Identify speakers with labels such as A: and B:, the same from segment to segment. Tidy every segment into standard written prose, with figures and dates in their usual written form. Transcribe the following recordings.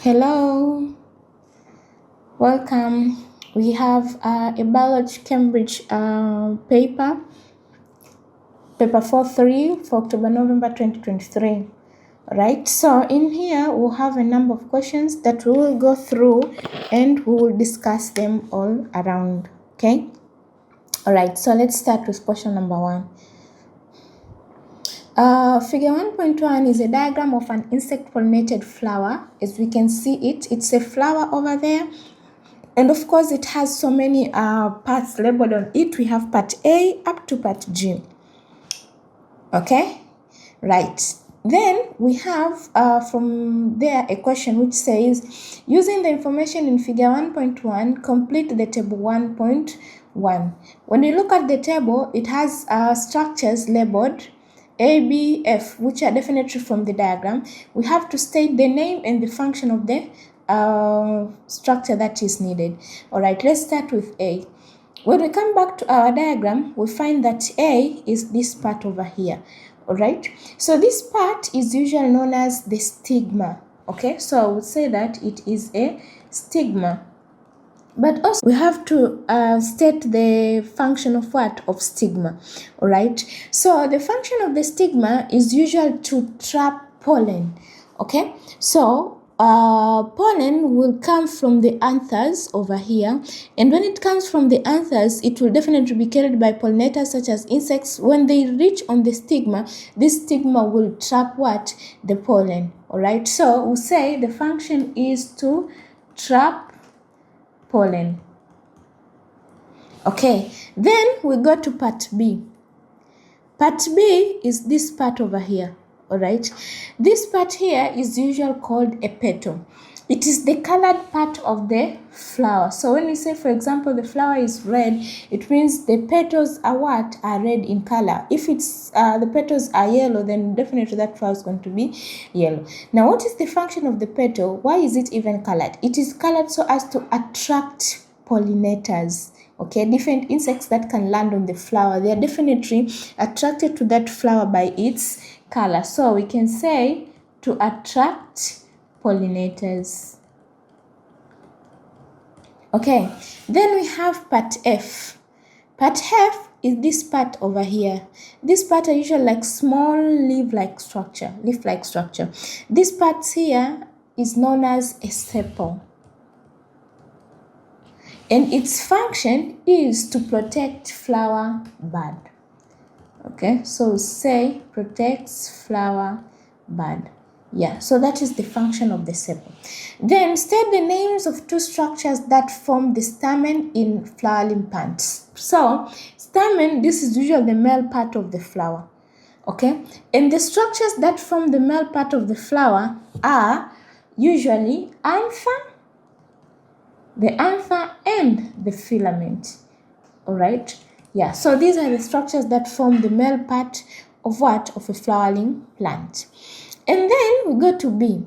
A: Hello, welcome. We have a Biology Cambridge paper 4.3 for October-November 2023. Right, so in here we'll have a number of questions that we will go through and we will discuss them all around. Okay, all right, so let's start with question number 1. Figure 1.1 is a diagram of an insect pollinated flower. As we can see it's a flower over there. And of course, it has so many parts labeled on it. We have part A up to part G. Okay, right. Then we have from there a question which says, using the information in figure 1.1, complete the table 1.1. When you look at the table, it has structures labeled A, B, F, which are definitely from the diagram. We have to state the name and the function of the structure that is needed. All right, let's start with A. When we come back to our diagram, we find that A is this part over here. All right, so this part is usually known as the stigma. Okay, so I would say that it is a stigma. But also we have to state the function of what? Of stigma. All right, so the function of the stigma is usually to trap pollen. Okay, so pollen will come from the anthers over here, and when it comes from the anthers, it will definitely be carried by pollinators such as insects. When they reach on the stigma, this stigma will trap what? The pollen. All right, so we'll say the function is to trap pollen. Okay, then we go to part B. Part B is this part over here. All right, this part here is usually called a petal. It is the colored part of the flower. So when we say, for example, the flower is red, it means the petals are what? Are red in color. If it's the petals are yellow, then definitely that flower is going to be yellow. Now, what is the function of the petal? Why is it even colored? It is colored so as to attract pollinators. Okay, different insects that can land on the flower, they are definitely attracted to that flower by its color. So we can say to attract pollinators. Okay, then we have part F. Part F is this part over here. This part are usually like small leaf-like structure. This part here is known as a sepal. And its function is to protect flower bud. Okay, so say protects flower bud. Yeah, so that is the function of the sepal. Then state the names of two structures that form the stamen in flowering plants. So stamen, this is usually the male part of the flower. Okay, and the structures that form the male part of the flower are usually anther, the anther and the filament. All right, yeah, so these are the structures that form the male part of what? Of a flowering plant. And then we go to B.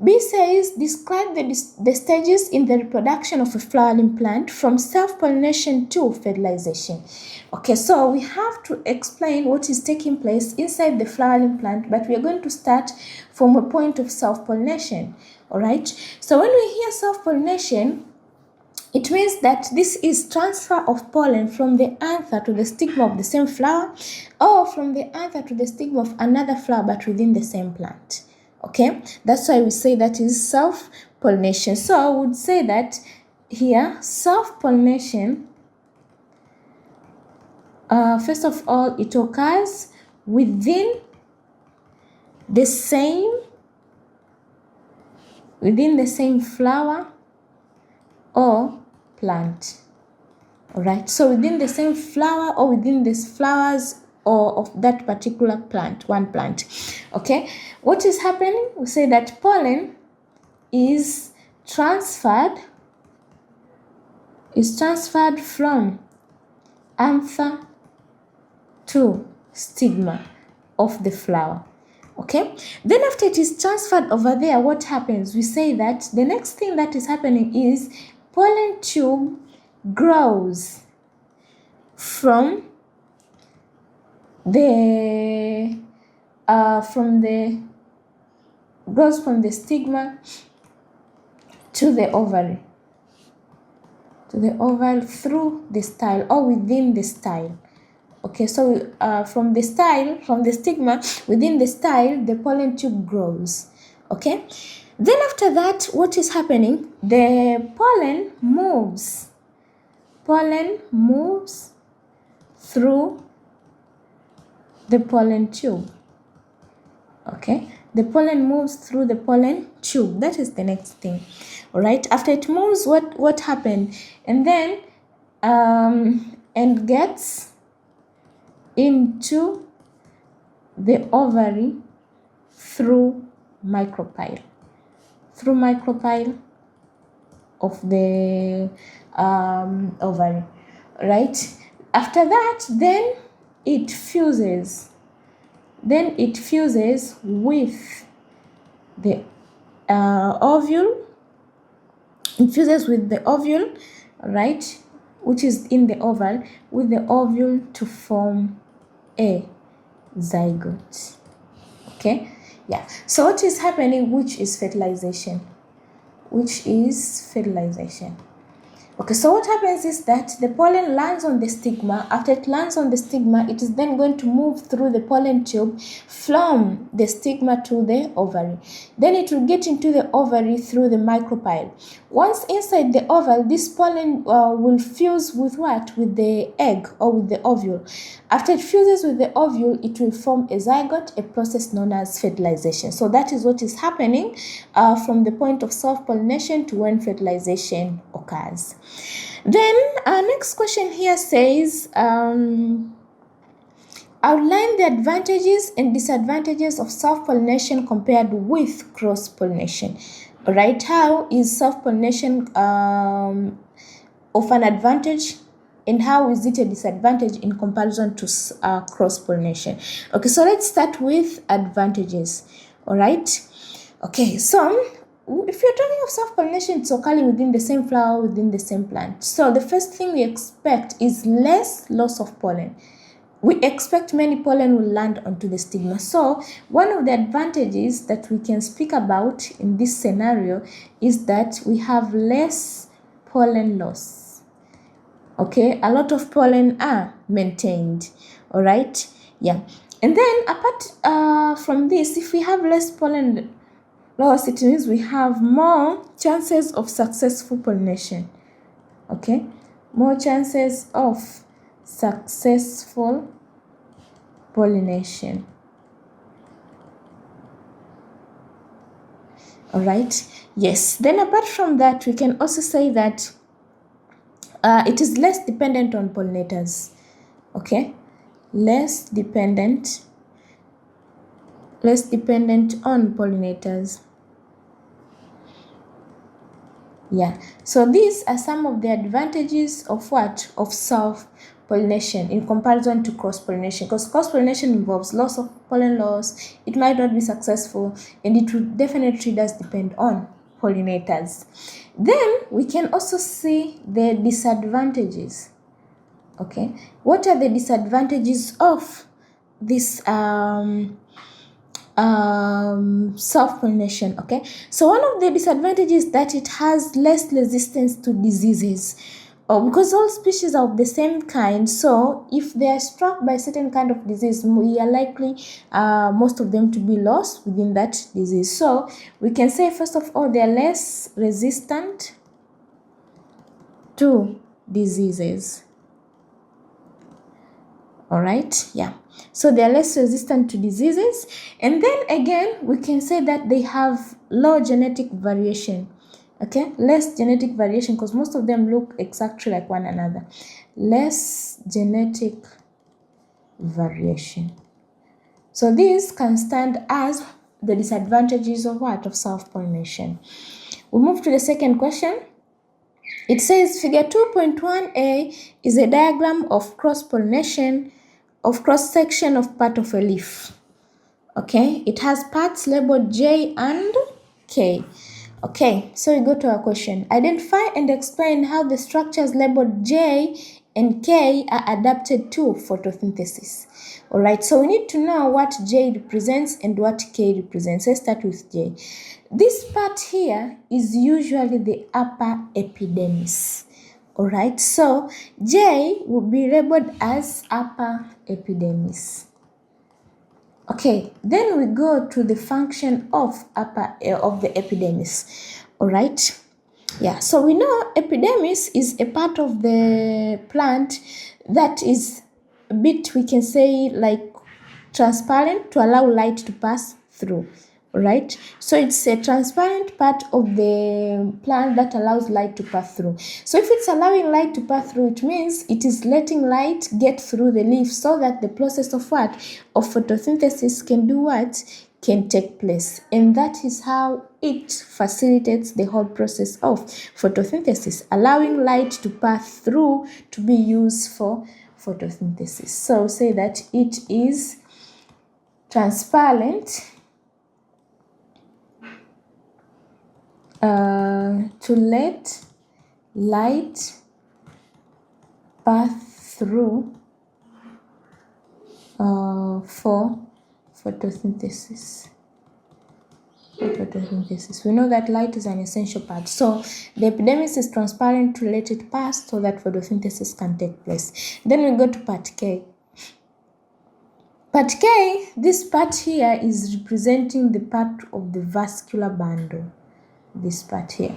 A: B says describe the stages in the reproduction of a flowering plant from self-pollination to fertilization. Okay, so we have to explain what is taking place inside the flowering plant, but we are going to start from a point of self-pollination. All right, so when we hear self-pollination, it means that this is transfer of pollen from the anther to the stigma of the same flower, or from the anther to the stigma of another flower but within the same plant. Okay, that's why we say that is self-pollination. So I would say that here self-pollination, first of all, it occurs within the same flower or plant. All right, so within the same flower or within these flowers or of that particular plant, one plant. Okay, what is happening? We say that pollen is transferred from anther to stigma of the flower. Okay, then after it is transferred over there, what happens? We say that the next thing that is happening is pollen tube grows from the stigma to the ovary, through the style or within the style. Okay, so from the stigma within the style, the pollen tube grows. Okay, then after that, what is happening? The pollen moves through the pollen tube. Okay, the pollen moves through the pollen tube. That is the next thing. All right, after it moves, what happened? And then and gets into the ovary through micropyle of the ovary, right? After that, then it fuses with the ovule. It fuses with the ovule, right, which is in the oval, with the ovule to form a zygote. Okay, yeah. So what is happening? Which is fertilization. Okay, so what happens is that the pollen lands on the stigma. After it lands on the stigma, it is then going to move through the pollen tube from the stigma to the ovary. Then it will get into the ovary through the micropyle. Once inside the oval, this pollen will fuse with what? With the egg or with the ovule. After it fuses with the ovule, it will form a zygote, a process known as fertilization. So that is what is happening from the point of self-pollination to when fertilization occurs. Then our next question here says, outline the advantages and disadvantages of self-pollination compared with cross-pollination. All right, how is self-pollination of an advantage, and how is it a disadvantage in comparison to cross-pollination? Okay, so let's start with advantages. All right, okay, so if you're talking of self-pollination, it's occurring within the same flower, within the same plant. So the first thing we expect is less loss of pollen. We expect many pollen will land onto the stigma. So one of the advantages that we can speak about in this scenario is that we have less pollen loss. Okay, a lot of pollen are maintained. All right, yeah. And then apart from this, if we have less pollen loss, it means we have more chances of successful pollination. Okay, more chances of successful pollination. All right, yes. Then apart from that, we can also say that it is less dependent on pollinators. Okay, less dependent on pollinators. Yeah, so these are some of the advantages of what? Of self-pollination in comparison to cross-pollination, because cross-pollination involves loss of pollen loss. It might not be successful, and it definitely does depend on pollinators. Then we can also see the disadvantages. Okay, what are the disadvantages of this self-pollination? Okay, so one of the disadvantages is that it has less resistance to diseases, because all species are of the same kind. So if they are struck by a certain kind of disease, we are likely most of them to be lost within that disease. So we can say, first of all, they are less resistant to diseases. All right, yeah. So they are less resistant to diseases. And then again, we can say that they have low genetic variation. Okay, less genetic variation, because most of them look exactly like one another. Less genetic variation. So these can stand as the disadvantages of what? Of self-pollination. We move to the second question. It says figure 2.1a is a diagram of cross-pollination, of cross-section of part of a leaf. Okay, it has parts labeled J and K. Okay, so we go to our question. Identify and explain how the structures labeled J and K are adapted to photosynthesis. Alright, so we need to know what J represents and what K represents. Let's start with J. This part here is usually the upper epidermis. Alright, so J will be labeled as upper epidermis. Okay, then we go to the function of the epidermis. Alright. Yeah, so we know epidermis is a part of the plant that is a bit, we can say, like transparent to allow light to pass through. Right? So it's a transparent part of the plant that allows light to pass through. So if it's allowing light to pass through, it means it is letting light get through the leaf so that the process of what? Of photosynthesis can do what? Can take place. And that is how it facilitates the whole process of photosynthesis, allowing light to pass through to be used for photosynthesis. So say that it is transparent to let light pass through for photosynthesis. We know that light is an essential part. So the epidermis is transparent to let it pass so that photosynthesis can take place. Then we go to part K. Part K, this part here is representing the part of the vascular bundle. This part here,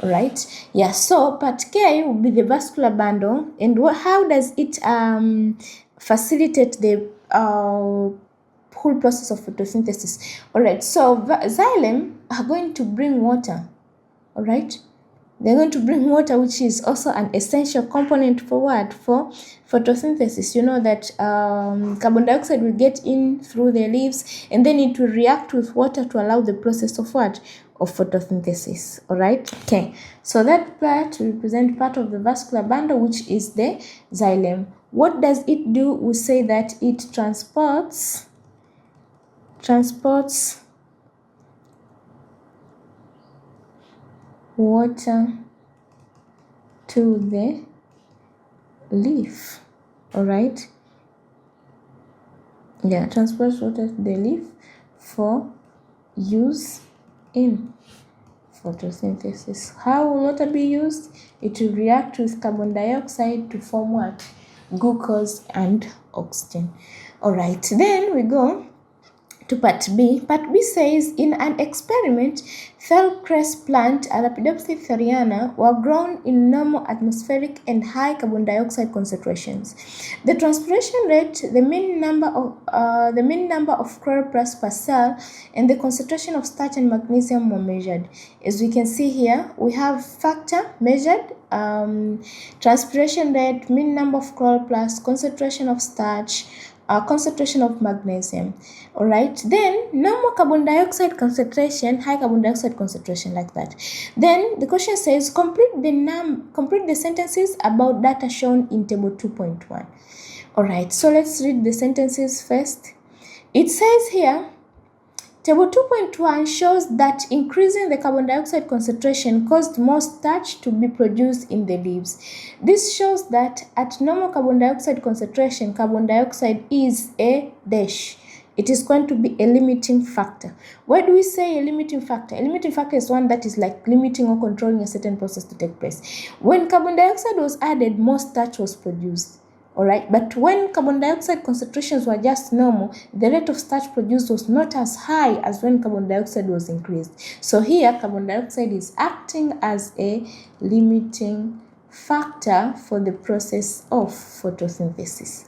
A: right? Yeah, so part K will be the vascular bundle. And how does it facilitate the whole process of photosynthesis? All right, so xylem are going to bring water. All right, they're going to bring water, which is also an essential component for what? For photosynthesis. You know that carbon dioxide will get in through the leaves and then it will react with water to allow the process of what? Of photosynthesis. All right. Okay. So that part will represent part of the vascular bundle, which is the xylem. What does it do? We say that it transports water to the leaf. All right. Yeah, transports water to the leaf for use in photosynthesis. How will water be used? It will react with carbon dioxide to form what? Glucose and oxygen. All right, then we go to part B. Part B says, in an experiment, fell-crest plant Arabidopsis theriana were grown in normal atmospheric and high carbon dioxide concentrations. The transpiration rate, the mean number of chloroplasts per cell, and the concentration of starch and magnesium were measured. As we can see here, we have factor measured, transpiration rate, mean number of chloroplasts, concentration of starch, concentration of magnesium. All right, then normal carbon dioxide concentration, high carbon dioxide concentration, like that. Then the question says, complete the sentences about data shown in table 2.1. All right, so let's read the sentences first. It says here, table 2.1 shows that increasing the carbon dioxide concentration caused more starch to be produced in the leaves. This shows that at normal carbon dioxide concentration, carbon dioxide is a dash. It is going to be a limiting factor. Why do we say a limiting factor? A limiting factor is one that is like limiting or controlling a certain process to take place. When carbon dioxide was added, more starch was produced. Alright, but when carbon dioxide concentrations were just normal, the rate of starch produced was not as high as when carbon dioxide was increased. So here, carbon dioxide is acting as a limiting factor for the process of photosynthesis.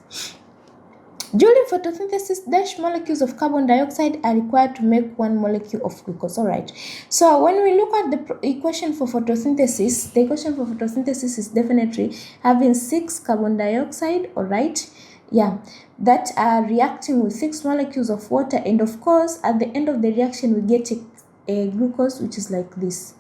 A: During photosynthesis, dash molecules of carbon dioxide are required to make one molecule of glucose. All right. So when we look at the equation for photosynthesis, the equation for photosynthesis is definitely having 6 carbon dioxide, all right, yeah, that are reacting with 6 molecules of water. And of course, at the end of the reaction, we get a glucose, which is like this.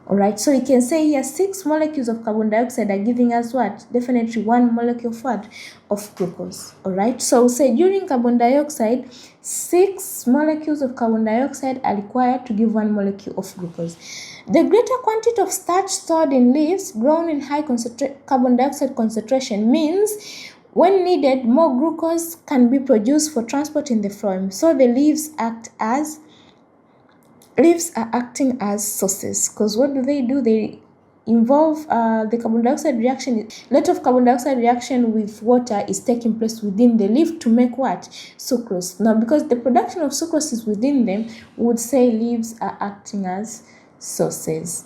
A: All right, so we can say here 6 molecules of carbon dioxide are giving us what? Definitely 1 molecule of what? Of glucose. All right, so we'll say during carbon dioxide, 6 molecules of carbon dioxide are required to give 1 molecule of glucose. The greater quantity of starch stored in leaves grown in high carbon dioxide concentration means when needed, more glucose can be produced for transport in the phloem. So the leaves are acting as sources, because what do? They involve the carbon dioxide reaction. A lot of carbon dioxide reaction with water is taking place within the leaf to make what? Sucrose. Now, because the production of sucrose is within them, we would say leaves are acting as sources.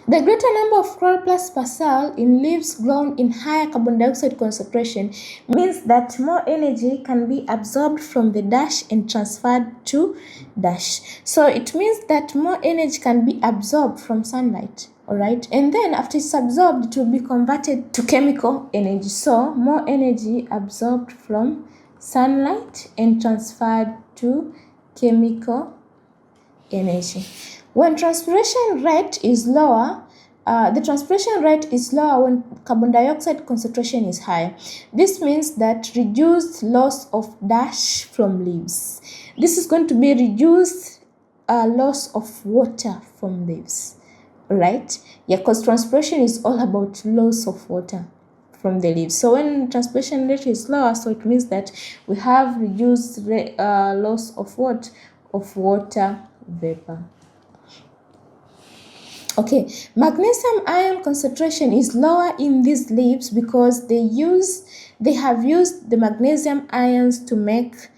A: The greater number of chloroplasts per cell in leaves grown in higher carbon dioxide concentration means that more energy can be absorbed from the dash and transferred to dash. So it means that more energy can be absorbed from sunlight. All right, and then after it's absorbed, it will be converted to chemical energy. So more energy absorbed from sunlight and transferred to chemical energy. When transpiration rate is lower, the transpiration rate is lower when carbon dioxide concentration is higher. This means that reduced loss of dash from leaves. This is going to be reduced loss of water from leaves, right? Yeah, because transpiration is all about loss of water from the leaves. So when transpiration rate is lower, so it means that we have reduced loss of what? Of water vapor. Okay, magnesium ion concentration is lower in these leaves because they have used the magnesium ions to make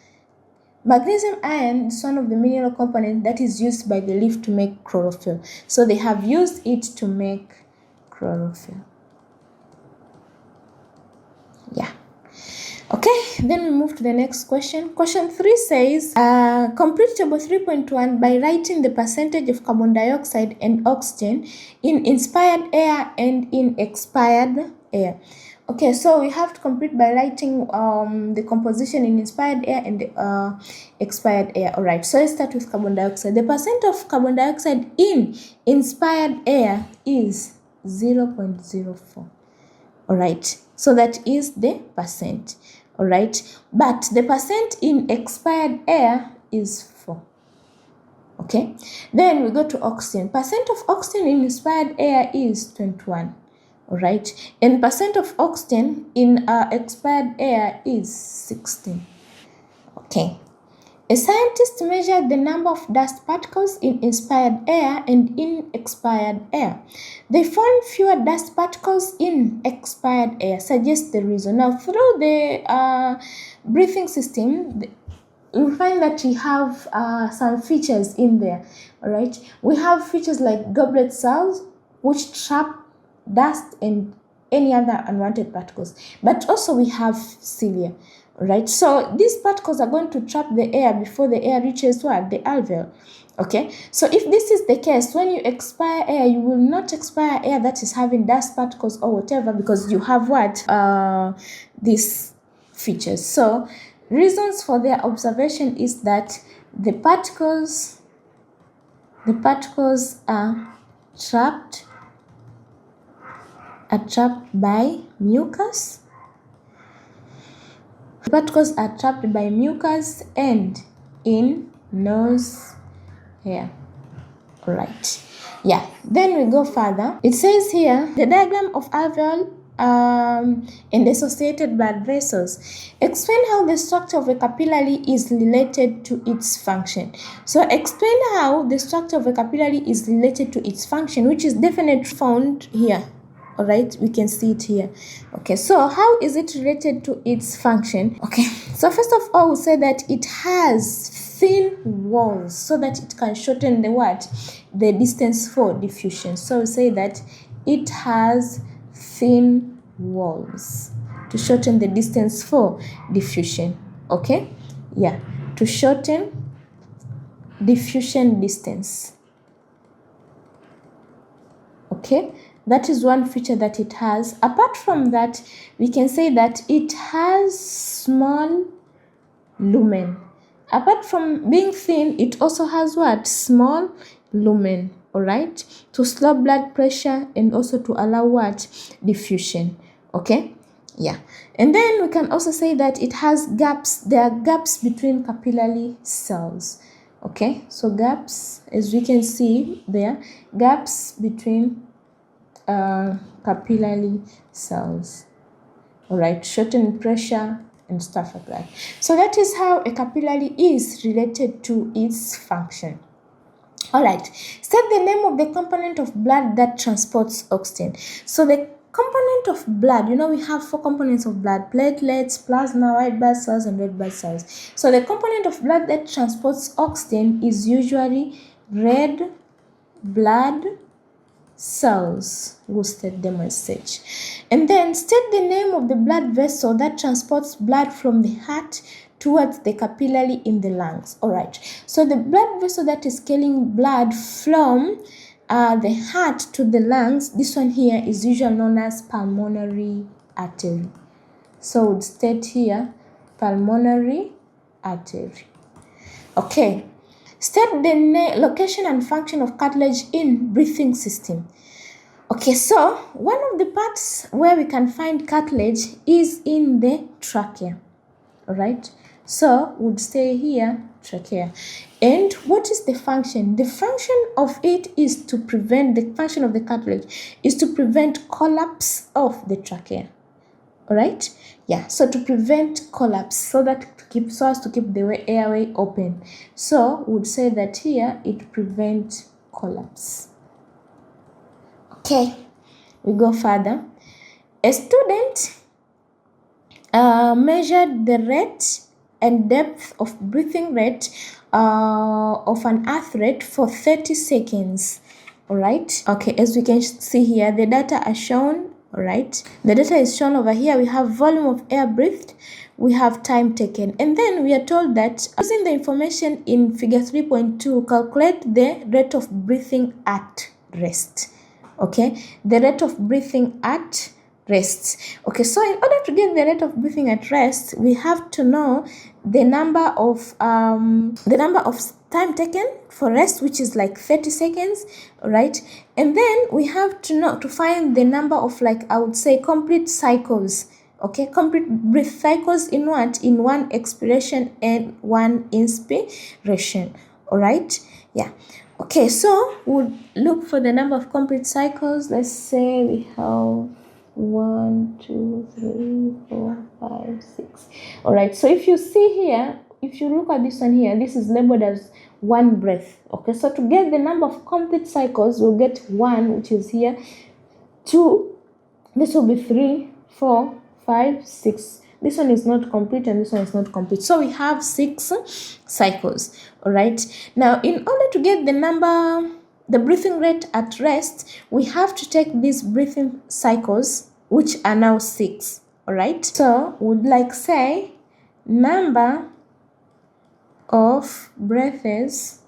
A: magnesium ion is one of the mineral components that is used by the leaf to make chlorophyll. So they have used it to make chlorophyll. Yeah. Okay, then we move to the next question. Question 3 says, complete table 3.1 by writing the percentage of carbon dioxide and oxygen in inspired air and in expired air. Okay, so we have to complete by writing the composition in inspired air and expired air. All right, so let's start with carbon dioxide. The percent of carbon dioxide in inspired air is 0.04. All right, so that is the percent. All right, but the percent in expired air is 4. Okay, then we go to oxygen. Percent of oxygen in inspired air is 21. All right, and percent of oxygen in expired air is 16. Okay. A scientist measured the number of dust particles in inspired air and in expired air. They found fewer dust particles in expired air. Suggest the reason. Now, through the breathing system, you'll find that we have some features in there. All right, we have features like goblet cells, which trap dust and any other unwanted particles. But also we have cilia. Right, so these particles are going to trap the air before the air reaches what? The alveoli. Okay, so if this is the case, when you expire air, you will not expire air that is having dust particles or whatever, because you have what? These features. So reasons for their observation is that the particles are trapped by mucus. Particles are trapped by mucus and in nose hair. All right. Yeah. Then we go further. It says here the diagram of alveoli and associated blood vessels. Explain how the structure of a capillary is related to its function. So explain how the structure of a capillary is related to its function, which is definitely found here. All right, we can see it here. Okay, so how is it related to its function? Okay, so first of all, we'll say that it has thin walls so that it can shorten the distance for diffusion. So we'll say that it has thin walls to shorten the distance for diffusion. Okay, yeah, to shorten diffusion distance. Okay, that is one feature that it has. Apart from that, we can say that it has small lumen. Apart from being thin, it also has what? Small lumen. all right, to slow blood pressure and also to allow what? Diffusion. Okay, yeah. And then we can also say that it has gaps. There are gaps between capillary cells. Okay, so gaps, as we can see there, gaps between capillary cells. All right, shorten pressure and stuff like that. So that is how a capillary is related to its function. All right, state the name of the component of blood that transports oxygen. So the component of blood, we have 4 components of blood: platelets, plasma, white blood cells, and red blood cells. So the component of blood that transports oxygen is usually red blood cells. We'll state them as such. And then state the name of the blood vessel that transports blood from the heart towards the capillary in the lungs. All right, so the blood vessel that is carrying blood from the heart to the lungs, this one here is usually known as pulmonary artery. So we'll state here pulmonary artery. Okay, state the location and function of cartilage in breathing system. Okay, so one of the parts where we can find cartilage is in the trachea. All right, so we'll stay here, trachea. And what is the function? The function of it is to prevent, the function of the cartilage is to prevent collapse of the trachea. All right, yeah, so to prevent collapse, so as to keep the airway open. So we would say that here it prevents collapse. Okay, we go further. A student measured the rate and depth of breathing rate of an athlete for 30 seconds. All right, okay, as we can see here, the data are shown. All right, the data is shown over here. We have volume of air breathed, we have time taken, and then we are told that using the information in figure 3.2, calculate the rate of breathing at rest. Okay, the rate of breathing at rest. Okay, so in order to get the rate of breathing at rest, we have to know the number of time taken for rest, which is like 30 seconds, right? And then we have to find the number of, like, I would say, complete cycles. Okay, complete breath cycles in what? In one expiration and one inspiration. All right, yeah. Okay, so we'll look for the number of complete cycles. Let's say we have 1, 2, 3, 4, 5, 6. All right, so if you see here, if you look at this one here, this is labeled as one breath. Okay, so to get the number of complete cycles, we'll get 1, which is here, 2, this will be 3, 4, 5, 6. This one is not complete and this one is not complete. So we have 6 cycles. All right. Now, in order to get the breathing rate at rest, we have to take these breathing cycles, which are now 6. All right. So would like say number of breaths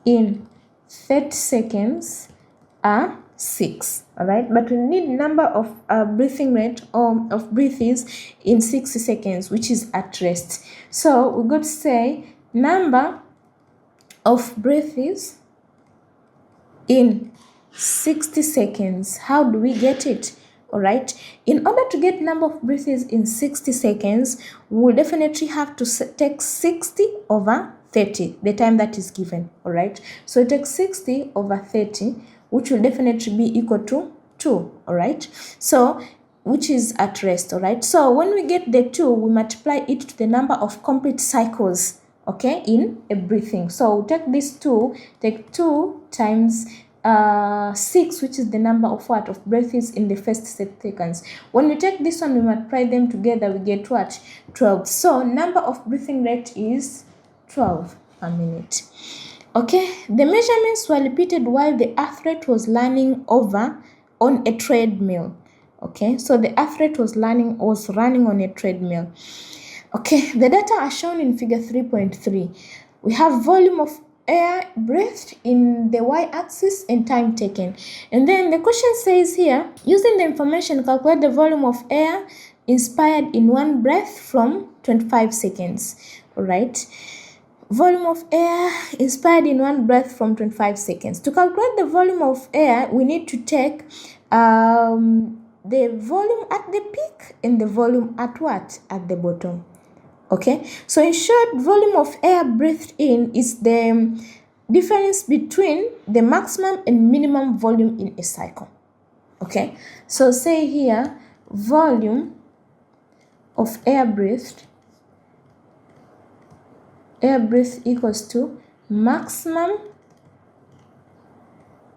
A: in 30 seconds are 6. All right, but we need number of breathing rate of breaths in 60 seconds, which is at rest. So we got to say number of breaths in 60 seconds. How do we get it? All right, in order to get number of breaths in 60 seconds, we'll definitely have to take 60 over 30, the time that is given. All right, so take 60 over 30, which will definitely be equal to 2, all right? So, which is at rest, all right? So, when we get the 2, we multiply it to the number of complete cycles, okay, in a breathing. So, we'll take this 2, take 2 times 6, which is the number of what? Of breaths in the first 6 seconds. When we take this one, we multiply them together, we get what? 12. So, number of breathing rate is 12 per minute. Okay, the measurements were repeated while the athlete was learning on a treadmill. Okay, so the athlete was running on a treadmill. Okay, the data are shown in figure 3.3. We have volume of air breathed in the y-axis and time taken. And then the question says here, using the information, calculate the volume of air inspired in one breath from 25 seconds. All right. volume of air inspired in one breath from 25 seconds. To calculate the volume of air, we need to take the volume at the peak and the volume at what? At the bottom. Okay, so in short, volume of air breathed in is the difference between the maximum and minimum volume in a cycle. Okay, so say here, volume of air breathed equals to maximum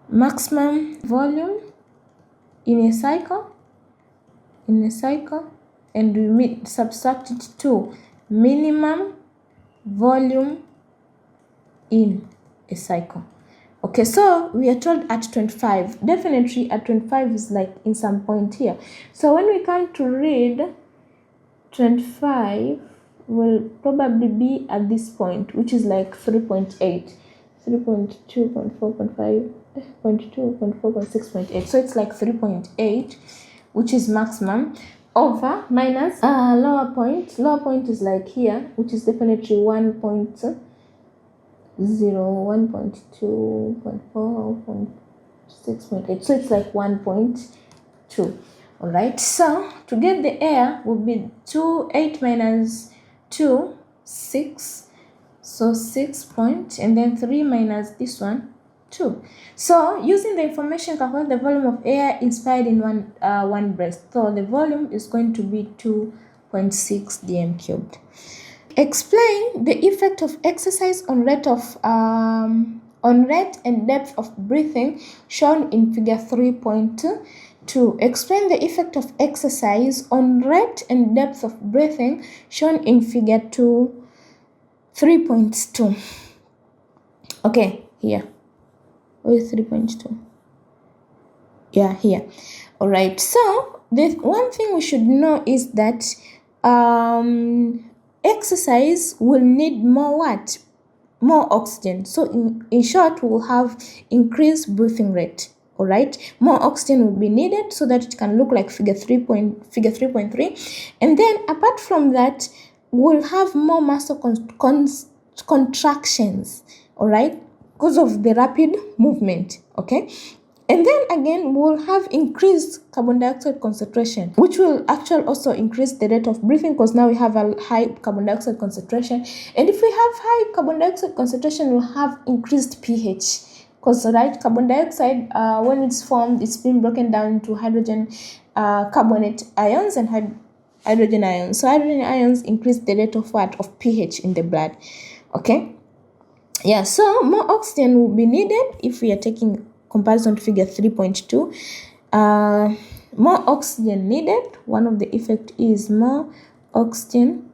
A: volume in a cycle, and we subtract it to minimum volume in a cycle. Okay, so we are told at 25. Definitely at 25 is like in some point here. So when we come to read 25 will probably be at this point, which is like 3.8, 3.2, 0.4, 0.5, 0.2, 0.4, 0.6, so it's like 3.8, which is maximum, over minus lower point. Lower point is like here, which is definitely 1.0, 1.2, 0.4, 0.6, so it's like 1.2. All right, so to get the air will be 8 minus 2, 6. So 6 point, and then 3 minus this one, 2. So using the information, calculate the volume of air inspired in one breath. So the volume is going to be 2.6 dm cubed. Explain the effect of exercise on rate and depth of breathing shown in figure 3.2. Explain the effect of exercise on rate and depth of breathing shown in figure 3.2. Okay, here. Where is 3.2? Yeah, here. All right. So the one thing we should know is that exercise will need more what? More oxygen. So in short, we will have increased breathing rate. All right, more oxygen will be needed so that it can look like figure 3.3. And then apart from that, we'll have more muscle contractions. All right, because of the rapid movement. Okay. And then again, we'll have increased carbon dioxide concentration, which will actually also increase the rate of breathing, because now we have a high carbon dioxide concentration. And if we have high carbon dioxide concentration, we'll have increased pH. Because, right, carbon dioxide, when it's formed, it's been broken down into hydrogen carbonate ions and hydrogen ions. So hydrogen ions increase the rate of what? Of pH in the blood. Okay. Yeah, so more oxygen will be needed if we are taking comparison to figure 3.2. More oxygen needed. One of the effect is more oxygen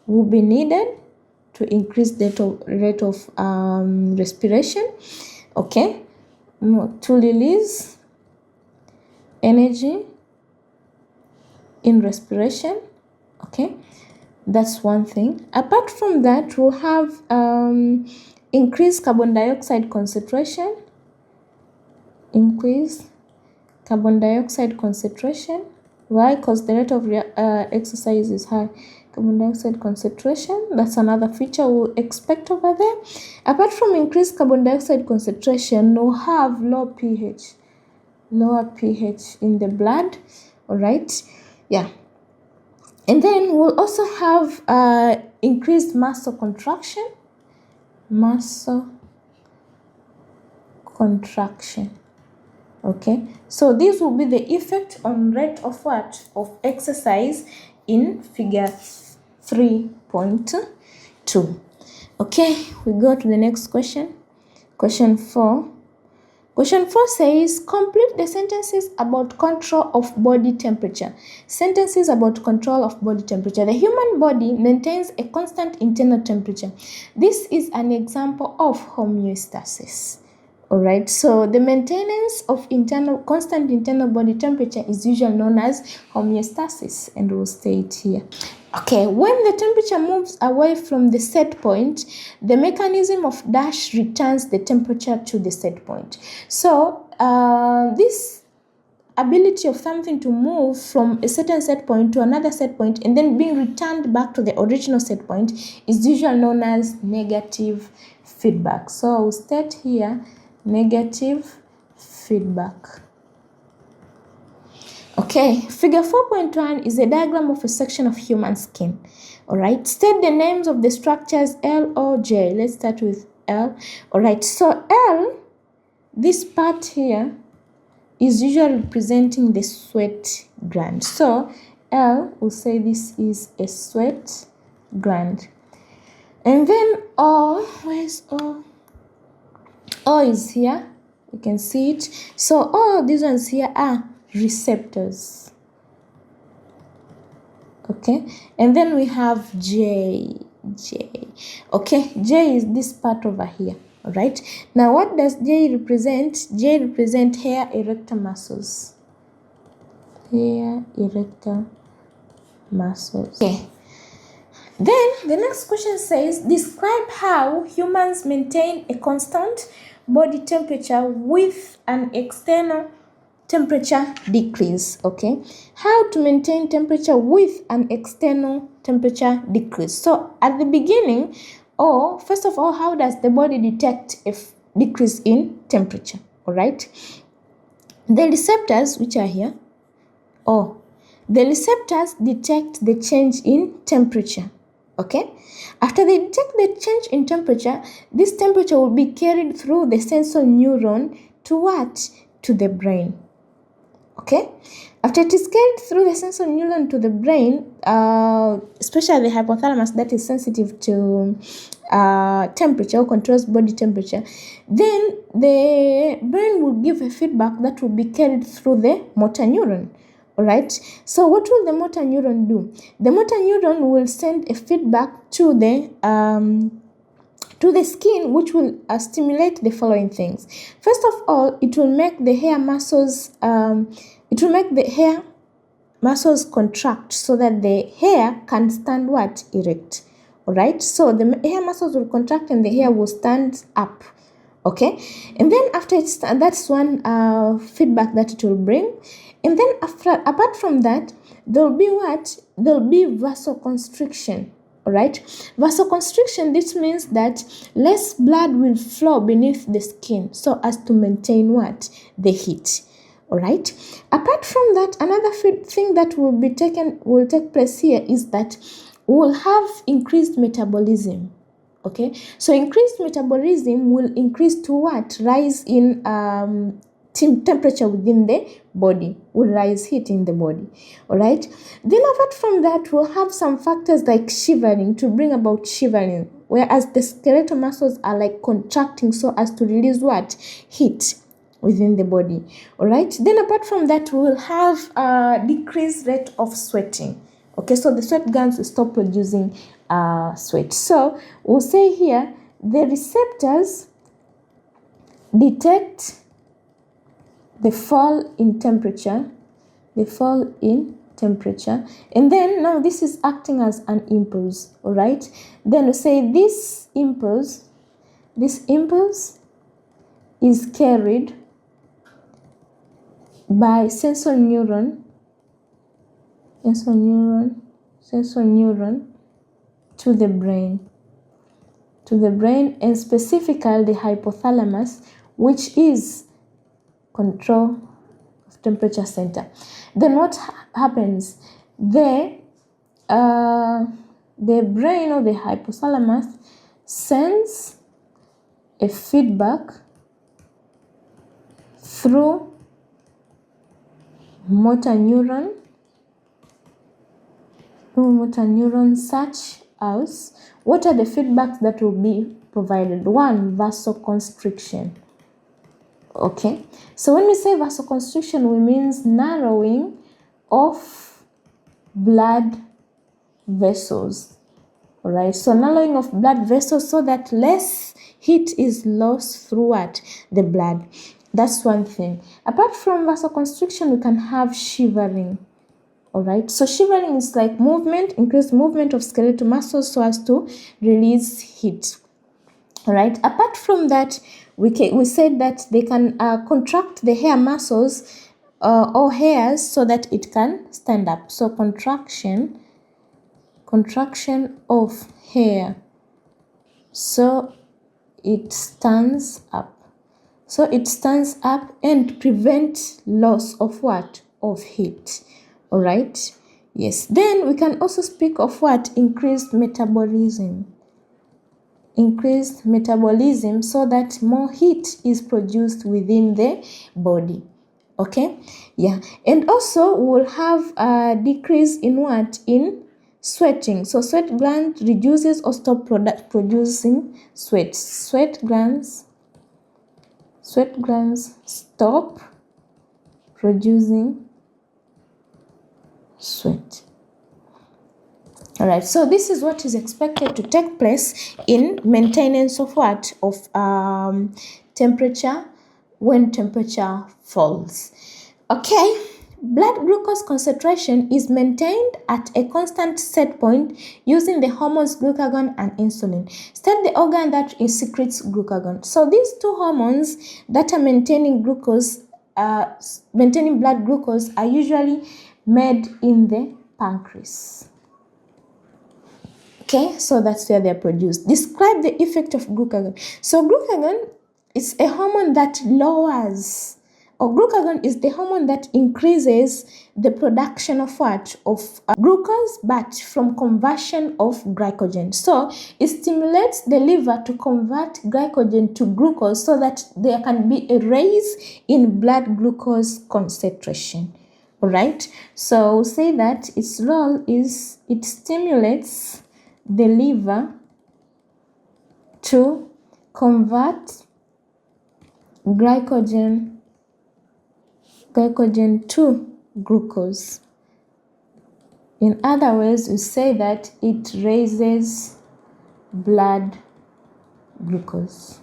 A: will be needed to increase the rate of respiration. Okay, to release energy in respiration. Okay, that's one thing. Apart from that, we'll have increased carbon dioxide concentration. Increase carbon dioxide concentration. Why? Because the rate of exercise is high. Carbon dioxide concentration, that's another feature we'll expect over there. Apart from increased carbon dioxide concentration, we'll have lower pH in the blood. All right, yeah. And then we'll also have increased muscle contraction. Okay, so this will be the effect on rate of what? Of exercise in figure 3.2. Okay, we go to the next question. Question 4. Question 4 says, complete the sentences about control of body temperature. Sentences about control of body temperature. The human body maintains a constant internal temperature. This is an example of homeostasis. All right, so the maintenance of constant internal body temperature is usually known as homeostasis, and we'll state here. Okay, when the temperature moves away from the set point, the mechanism of dash returns the temperature to the set point. So this ability of something to move from a certain set point to another set point and then being returned back to the original set point is usually known as negative feedback. So I'll state here negative feedback. Okay, figure 4.1 is a diagram of a section of human skin. All right, state the names of the structures L or J. Let's start with L. All right, so L, this part here is usually representing the sweat gland. So L, we'll say this is a sweat gland. And then O, where's O? O is here. You can see it. So all these ones here are receptors. Okay, and then we have J. Okay, J is this part over here. All right, now what does J represent? J represent hair erector muscles. Hair erector muscles. Okay, then the next question says, describe how humans maintain a constant body temperature with an external temperature decrease. Okay, how to maintain temperature with an external temperature decrease. So at the beginning, or first of all, how does the body detect a decrease in temperature? All right, the receptors, which are here, the receptors detect the change in temperature. Okay, after they detect the change in temperature, this temperature will be carried through the sensor neuron to what? To the brain. Okay, after it is carried through the sensor neuron to the brain, especially the hypothalamus that is sensitive to temperature or controls body temperature, then the brain will give a feedback that will be carried through the motor neuron. All right, so what will the motor neuron do? The motor neuron will send a feedback to the skin, which will stimulate the following things. First of all, it will make the hair muscles contract so that the hair can stand what? Erect. All right, so the hair muscles will contract and the hair will stand up. Okay, and then after it's that's one feedback that it will bring. And then apart from that, there'll be what? There'll be vasoconstriction. All right, vasoconstriction, this means that less blood will flow beneath the skin so as to maintain what? The heat. All right, apart from that, another thing that will take place here is that we'll have increased metabolism. Okay, so increased metabolism will increase to what? Rise in temperature within the body, will rise heat in the body. All right, then apart from that, we'll have some factors like shivering to bring about shivering, whereas the skeletal muscles are like contracting so as to release what? Heat within the body. All right, then apart from that, we will have a decreased rate of sweating. Okay, so the sweat glands will stop producing sweat. So we'll say here the receptors detect the fall in temperature, and then now this is acting as an impulse. All right, then we say this impulse is carried by sensor neuron to the brain, and specifically the hypothalamus, which is control of temperature center. Then what happens? The brain or the hypothalamus sends a feedback through motor neuron such as, what are the feedbacks that will be provided? One, vasoconstriction. Okay, so when we say vasoconstriction, we means narrowing of blood vessels. All right, so narrowing of blood vessels so that less heat is lost through what? The blood. That's one thing. Apart from vasoconstriction, we can have shivering. All right, so shivering is like movement, increased movement of skeletal muscles so as to release heat. All right, apart from that, we said that they can contract the hair muscles or hairs so that it can stand up. So contraction of hair, so it stands up. So it stands up and prevent loss of what? Of heat. All right. Yes. Then we can also speak of what? Increased metabolism. Increased metabolism, so that more heat is produced within the body. Okay. Yeah. And also we'll have a decrease in what? In sweating. So sweat gland reduces or stop producing sweat. Sweat glands stop producing sweat. All right, so this is what is expected to take place in maintenance of what? Of temperature, when temperature falls. Okay, blood glucose concentration is maintained at a constant set point using the hormones glucagon and insulin. State the organ that secretes glucagon. So these two hormones that are maintaining glucose, maintaining blood glucose, are usually made in the pancreas. Okay, so that's where they're produced. Describe the effect of glucagon. So glucagon is a hormone that lowers, or glucagon is the hormone that increases the production of what? Of glucose, but from conversion of glycogen. So it stimulates the liver to convert glycogen to glucose so that there can be a rise in blood glucose concentration. All right, so say that its role is it stimulates the liver to convert glycogen to glucose. In other words, we say that it raises blood glucose.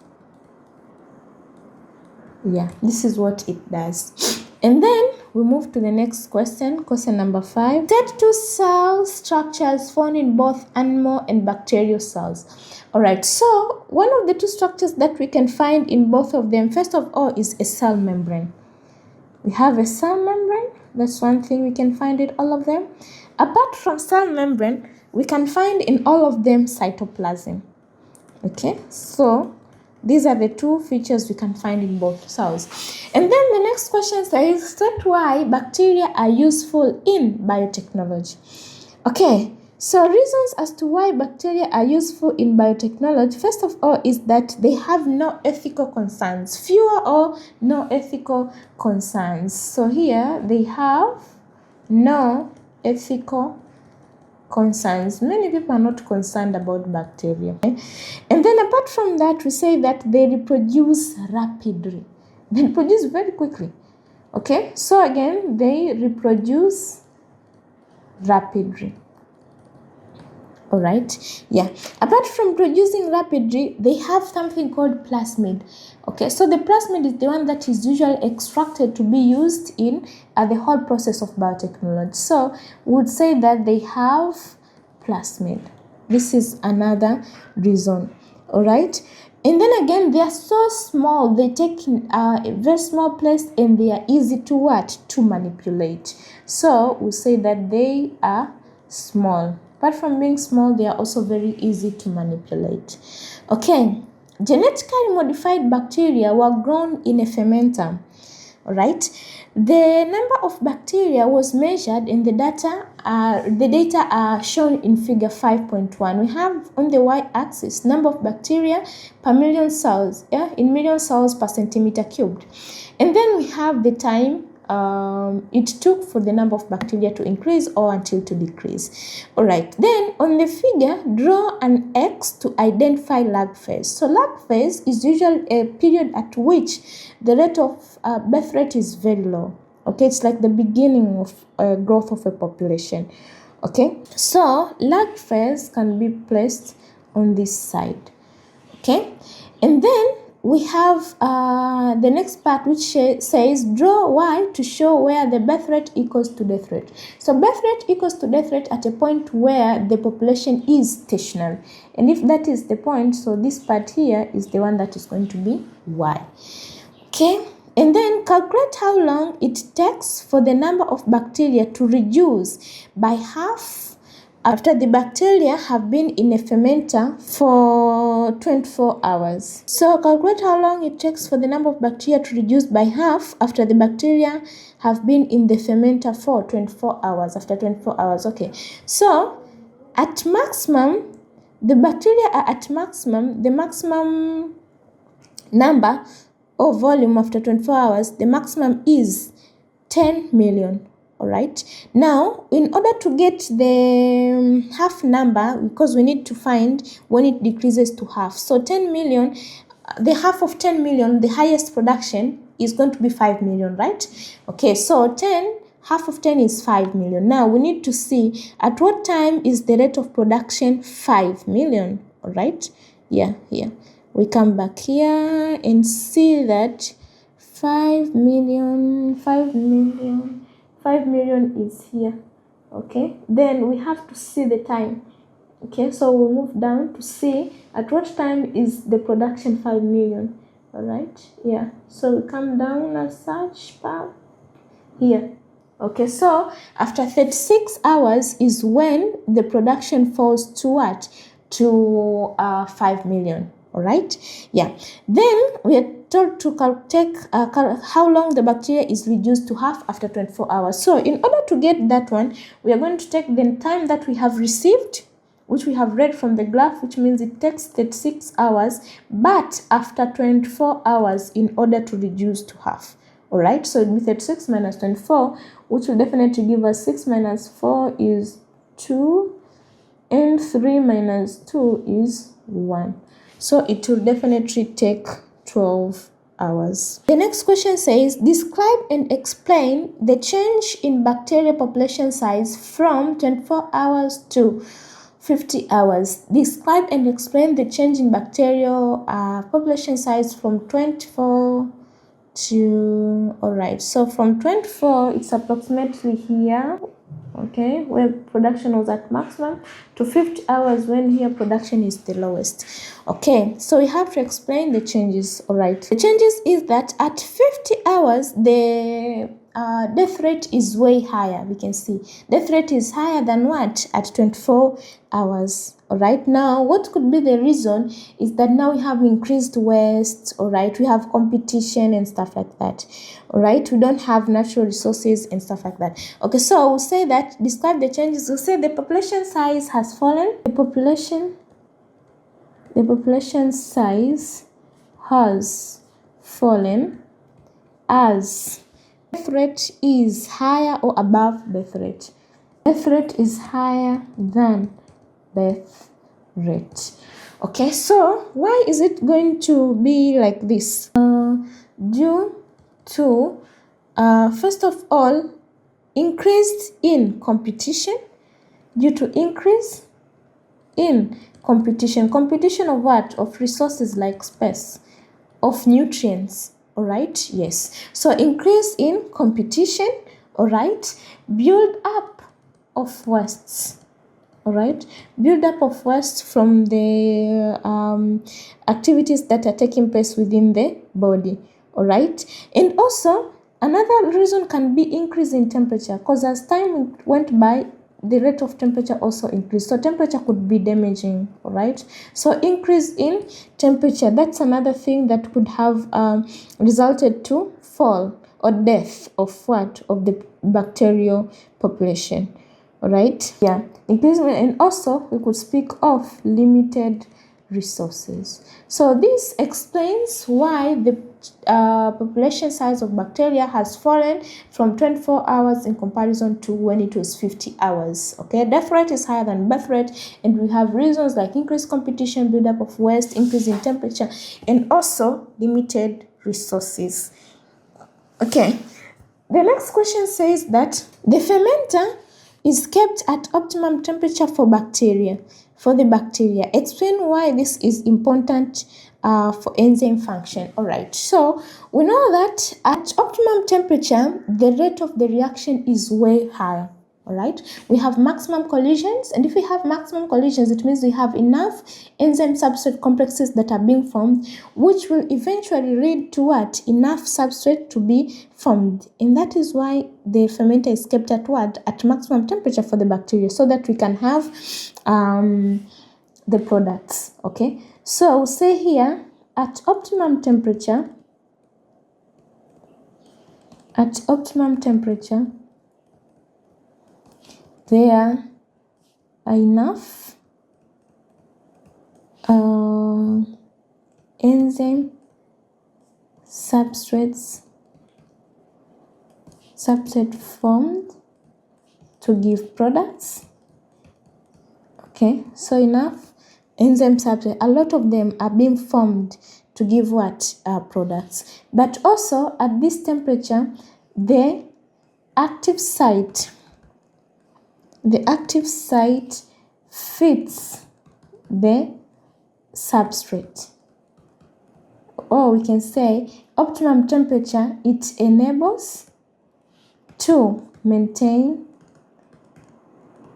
A: Yeah, this is what it does. And then we move to the next question, question number 5. State two cell structures found in both animal and bacterial cells. All right, so one of the two structures that we can find in both of them, first of all, is a cell membrane. We have a cell membrane. That's one thing we can find in all of them. Apart from cell membrane, we can find in all of them cytoplasm. Okay, so these are the two features we can find in both cells. And then the next question says, state why bacteria are useful in biotechnology. Okay, so reasons as to why bacteria are useful in biotechnology, first of all, is that they have no ethical concerns, fewer or no ethical concerns. So here they have no ethical concerns. Many people are not concerned about bacteria. Okay? And then apart from that, we say that they reproduce rapidly. They reproduce very quickly. Okay, so again, they reproduce rapidly. All right, yeah. Apart from producing rapidly, they have something called plasmid. Okay, so the plasmid is the one that is usually extracted to be used in the whole process of biotechnology. So we would say that they have plasmid. This is another reason. All right, and then again, they are so small. They take a very small place, and they are easy to what? To manipulate. So we say that they are small. Apart from being small, they are also very easy to manipulate. Okay, genetically modified bacteria were grown in a fermenter. All right, the number of bacteria was measured, and the data are shown in figure 5.1. We have on the y-axis number of bacteria per million cells, in million cells per centimeter cubed, and then we have the time it took for the number of bacteria to increase or until to decrease. All right, then on the figure, draw an X to identify lag phase. So lag phase is usually a period at which the rate of birth rate is very low. Okay, it's like the beginning of growth of a population. Okay, so lag phase can be placed on this side. Okay, and then we have the next part, which says draw Y to show where the birth rate equals to death rate. So birth rate equals to death rate at a point where the population is stationary. And if that is the point, so this part here is the one that is going to be Y. Okay, And then calculate how long it takes for the number of bacteria to reduce by half after the bacteria have been in a fermenter for 24 hours. So calculate how long it takes for the number of bacteria to reduce by half after the bacteria have been in the fermenter for 24 hours. After 24 hours, okay. So at maximum, the bacteria are at maximum, the maximum number or volume after 24 hours, the maximum is 10 million. All right. Now, in order to get the half number, because we need to find when it decreases to half. So 10 million, the half of 10 million, the highest production is going to be 5 million, right? Okay, so 10, half of 10 is 5 million. Now, we need to see at what time is the rate of production 5 million, all right? Yeah, here. We come back here and see that 5 million is here. Okay, then we have to see the time. Okay, so we'll move down to see at what time is the production 5 million. All right, yeah, so we come down as such here. Okay, so after 36 hours is when the production falls to what? To 5 million. All right, yeah. Then we are told to take how long the bacteria is reduced to half after 24 hours. So in order to get that one, we are going to take the time that we have received, which we have read from the graph, which means it takes 36 hours, but after 24 hours in order to reduce to half. All right, so it will be 36 minus 24, which will definitely give us 6 minus 4 is 2, and 3 minus 2 is 1. So it will definitely take 12 hours. The next question says, describe and explain the change in bacterial population size from 24 hours to 50 hours. Describe and explain the change in bacterial population size from 24 to, all right, so from 24, it's approximately here, okay, where production was at maximum, to 50 hours when here production is the lowest. Okay, so we have to explain the changes. All right, the changes is that at 50 hours the death rate is way higher. We can see death rate is higher than what? At 24 hours. All right, now what could be the reason is that now we have increased waste. All right, we have competition and stuff like that. All right, we don't have natural resources and stuff like that. Okay, so we'll say that, describe the changes. We'll say the population size has fallen. The population size has fallen as death rate is higher or above death rate. Death rate is higher than birth rate. Okay, so why is it going to be like this? Due to first of all, increase in competition. Due to increase in competition of what? Of resources like space, of nutrients. All right, yes, so increase in competition. All right, build up of wastes. All right, build up of waste from the activities that are taking place within the body. All right, and also another reason can be increase in temperature, because as time went by, the rate of temperature also increased. So temperature could be damaging. All right, so increase in temperature, that's another thing that could have resulted to fall or death of what? Of the bacterial population. All right, yeah, increasement. And also we could speak of limited resources. So this explains why the population size of bacteria has fallen from 24 hours in comparison to when it was 50 hours. Okay, death rate is higher than birth rate, and we have reasons like increased competition, buildup of waste, increase in temperature, and also limited resources. Okay, the next question says that the fermenter is kept at optimum temperature for bacteria. For the bacteria, explain why this is important for enzyme function. All right, so we know that at optimum temperature, the rate of the reaction is way higher. All right, we have maximum collisions, and if we have maximum collisions, it means we have enough enzyme substrate complexes that are being formed, which will eventually lead to what? Enough substrate to be formed. And that is why the fermenter is kept at what? At maximum temperature for the bacteria, so that we can have the products. Okay, so we'll say here at optimum temperature, there are enough enzyme substrate formed to give products. Okay, so enough enzyme substrate, a lot of them are being formed to give what? Products. But also at this temperature, the active site fits the substrate. Or we can say optimum temperature, it enables to maintain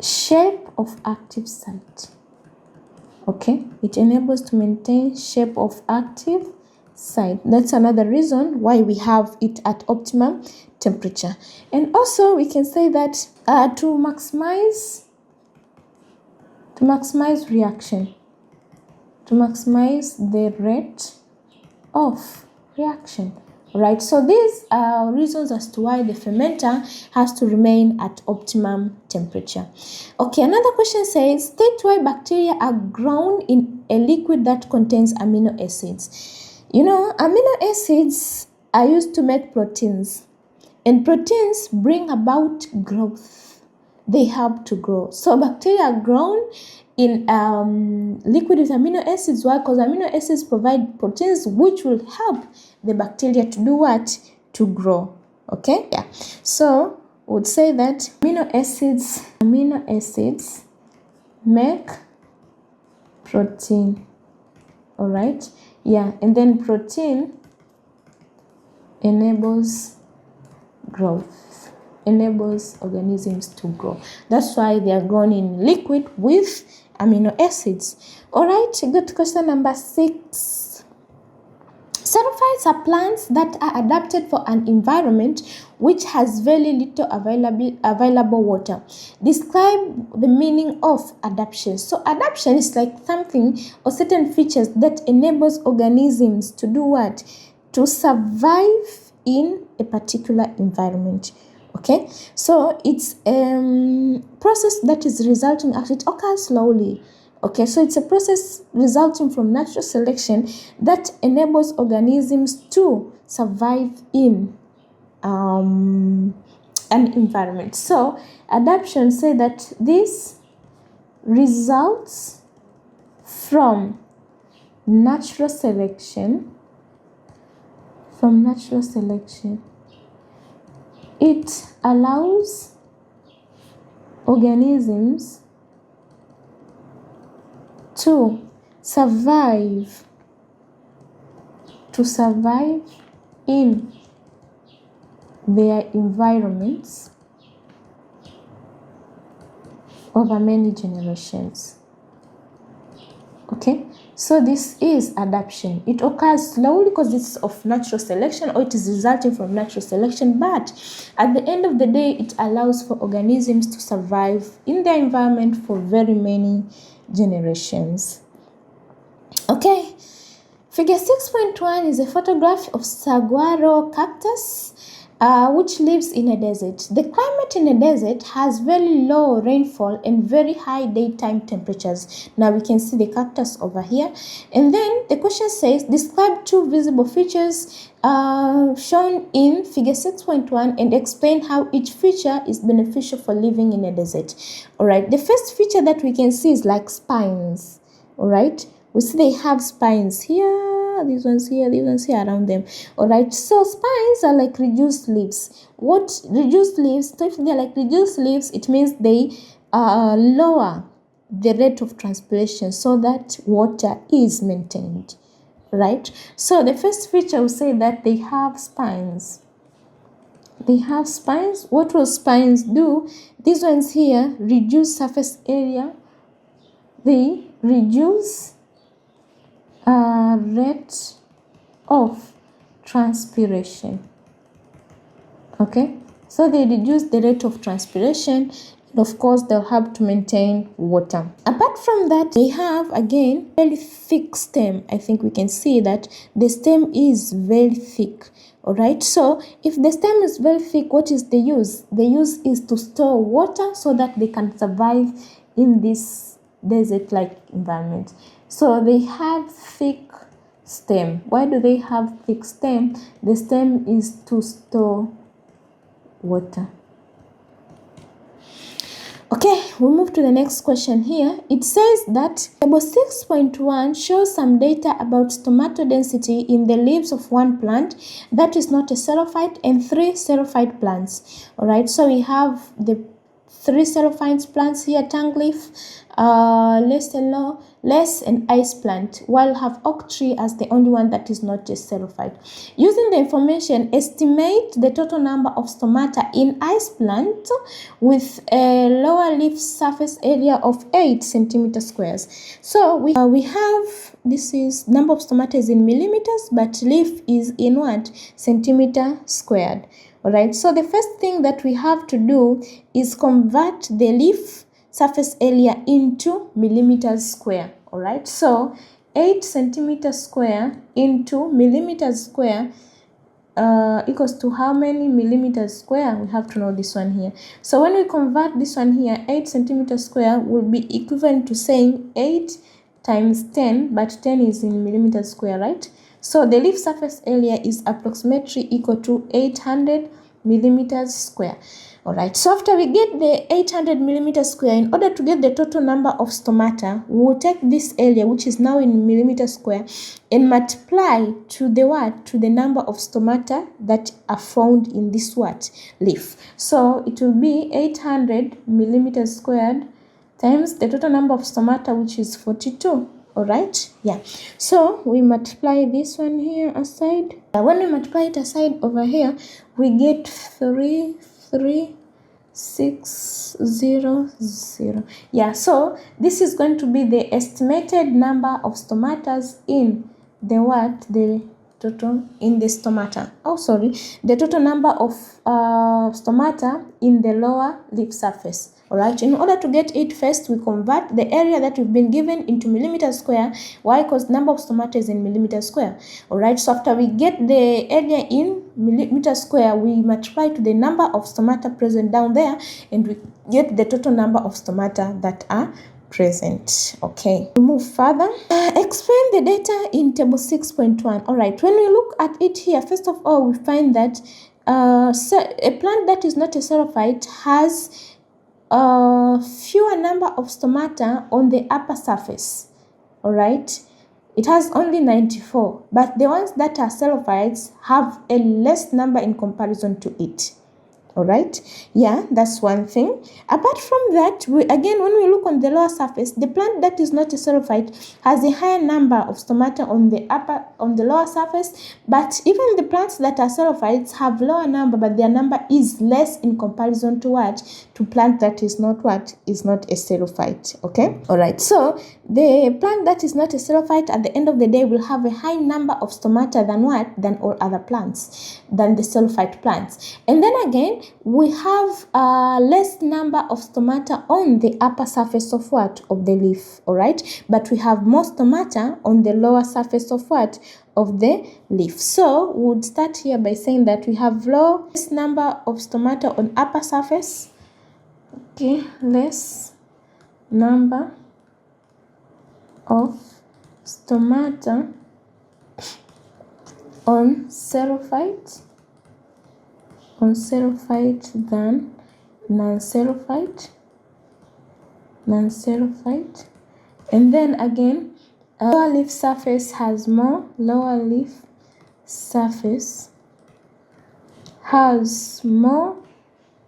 A: shape of active site. Okay, it enables to maintain shape of active site. That's another reason why we have it at optimum temperature. And also we can say that to maximize reaction, to maximize the rate of reaction. Right, so these are reasons as to why the fermenter has to remain at optimum temperature. Okay, another question says, state why bacteria are grown in a liquid that contains amino acids. You know, amino acids are used to make proteins, and proteins bring about growth. They help to grow. So bacteria are grown in liquid with amino acids. Why? Because amino acids provide proteins which will help the bacteria to do what? To grow. Okay, yeah. So we would say that amino acids make protein. All right, yeah, and then protein enables growth, enables organisms to grow. That's why they are grown in liquid with amino acids. All right, go to question number 6. Xerophytes are plants that are adapted for an environment which has very little available water. Describe the meaning of adaptation. So adaptation is like something or certain features that enables organisms to do what? To survive in a particular environment. Okay, so it's a process that is resulting, actually it occurs slowly. Okay, so it's a process resulting from natural selection that enables organisms to survive in an environment. So adaptation say that this results from natural selection. It allows organisms to survive in their environments over many generations. Okay, so this is adaptation. It occurs slowly because it's of natural selection, or it is resulting from natural selection, but at the end of the day, it allows for organisms to survive in their environment for very many generations. Okay, figure 6.1 is a photograph of saguaro cactus which lives in a desert. The climate in a desert has very low rainfall and very high daytime temperatures. Now we can see the cactus over here. And then the question says, describe 2 visible features shown in figure 6.1 and explain how each feature is beneficial for living in a desert. All right, the first feature that we can see is like spines. All right, we see they have spines here, these ones here around them. All right, so spines are like reduced leaves. What reduced leaves? So if they're like reduced leaves, it means they lower the rate of transpiration so that water is maintained. Right, so the first feature will say that they have spines. They have spines. What will spines do? These ones here reduce surface area. They reduce rate of transpiration. Okay, so they reduce the rate of transpiration, and of course they'll have to maintain water. Apart from that, they have again very thick stem. I think we can see that the stem is very thick. All right, so if the stem is very thick, what is the use? The use is to store water so that they can survive in this desert-like environment. So they have thick stem. Why do they have thick stem? The stem is to store water. Okay, we move to the next question here. It says that table 6.1 shows some data about stomato density in the leaves of one plant that is not a xerophyte and 3 xerophyte plants. All right, so we have the 3 xerophyte plants here: tongue leaf, less and ice plant, while have oak tree as the only one that is not a xerophyte. Using the information, estimate the total number of stomata in ice plant with a lower leaf surface area of 8 centimeter squares. So we have, this is number of stomata is in millimeters, but leaf is in what? Centimeter squared. All right, so the first thing that we have to do is convert the leaf surface area into millimeters square. All right, so 8 centimeters square into millimeters square equals to how many millimeters square? We have to know this one here. So when we convert this one here, 8 centimeters square will be equivalent to saying 8 times 10, but 10 is in millimeters square, right? So the leaf surface area is approximately equal to 800 millimeters square. All right, so after we get the 800 millimeters square, in order to get the total number of stomata, we will take this area, which is now in millimeters square, and multiply to the what? To the number of stomata that are found in this what? Leaf. So it will be 800 millimeters squared times the total number of stomata, which is 42. All right, yeah. So we multiply this one here aside. When we multiply it aside over here, we get 33600. Yeah, so this is going to be the estimated number of stomatas in the what? The total in the stomata. Oh, sorry, the total number of stomata in the lower leaf surface. All right, in order to get it, first we convert the area that we've been given into millimeters square. Why? Because number of stomata is in millimeters square. All right, so after we get the area in millimeters square, we multiply to the number of stomata present down there, and we get the total number of stomata that are present. Okay, we move further. Explain the data in table 6.1. All right, when we look at it here, first of all, we find that a plant that is not a xerophyte has fewer number of stomata on the upper surface. All right, it has only 94, but the ones that are xerophytes have a less number in comparison to it. All right, yeah, that's one thing. Apart from that, again, when we look on the lower surface, the plant that is not a xerophyte has a higher number of stomata on the lower surface, but even the plants that are xerophytes have lower number, but their number is less in comparison to what? To plant that is not what? Is not a xerophyte. Okay, all right, so the plant that is not a xerophyte at the end of the day will have a high number of stomata than what? Than all other plants, than the xerophyte plants. And then again, we have a less number of stomata on the upper surface of what? Of the leaf. All right, but we have more stomata on the lower surface of what? Of the leaf. So we would start here by saying that we have less number of stomata on upper surface. Okay, less number of stomata on xerophyte than non-xerophyte. And then again, lower leaf surface has more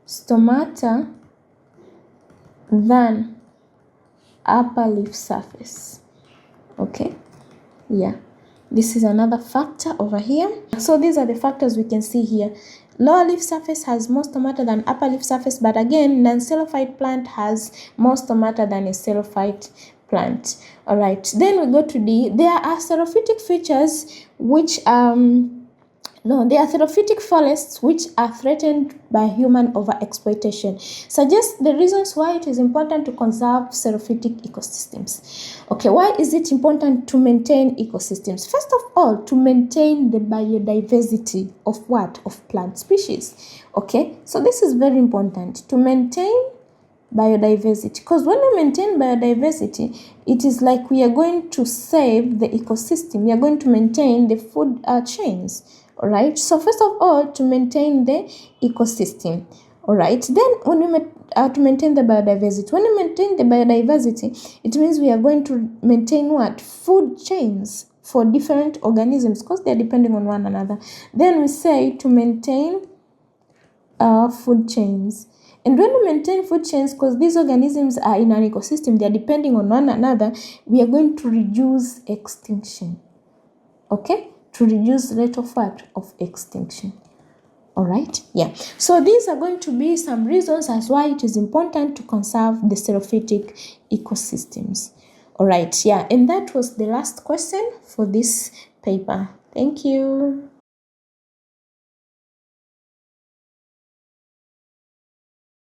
A: stomata than upper leaf surface. Okay, yeah, this is another factor over here. So these are the factors we can see here: Lower leaf surface has more stomata than upper leaf surface, but again, non-xerophyte plant has more stomata than a xerophyte plant. All right, then we go to D. There are xerophytic features which there are therapeutic forests which are threatened by human overexploitation. Suggest the reasons why it is important to conserve therapeutic ecosystems. Okay, why is it important to maintain ecosystems? First of all, to maintain the biodiversity of what? Of plant species. Okay, so this is very important, to maintain biodiversity, because when we maintain biodiversity, it is like we are going to save the ecosystem, we are going to maintain the food chains. All right, so first of all, to maintain the ecosystem. All right, then when we to maintain the biodiversity, when we maintain the biodiversity, it means we are going to maintain what? Food chains for different organisms, because they are depending on one another. Then we say to maintain food chains. And when we maintain food chains, because these organisms are in an ecosystem, they are depending on one another, we are going to reduce extinction. Okay, to reduce the rate of what? Of extinction. All right, yeah. So these are going to be some reasons as why it is important to conserve the xerophytic ecosystems. All right, yeah. And that was the last question for this paper. Thank you.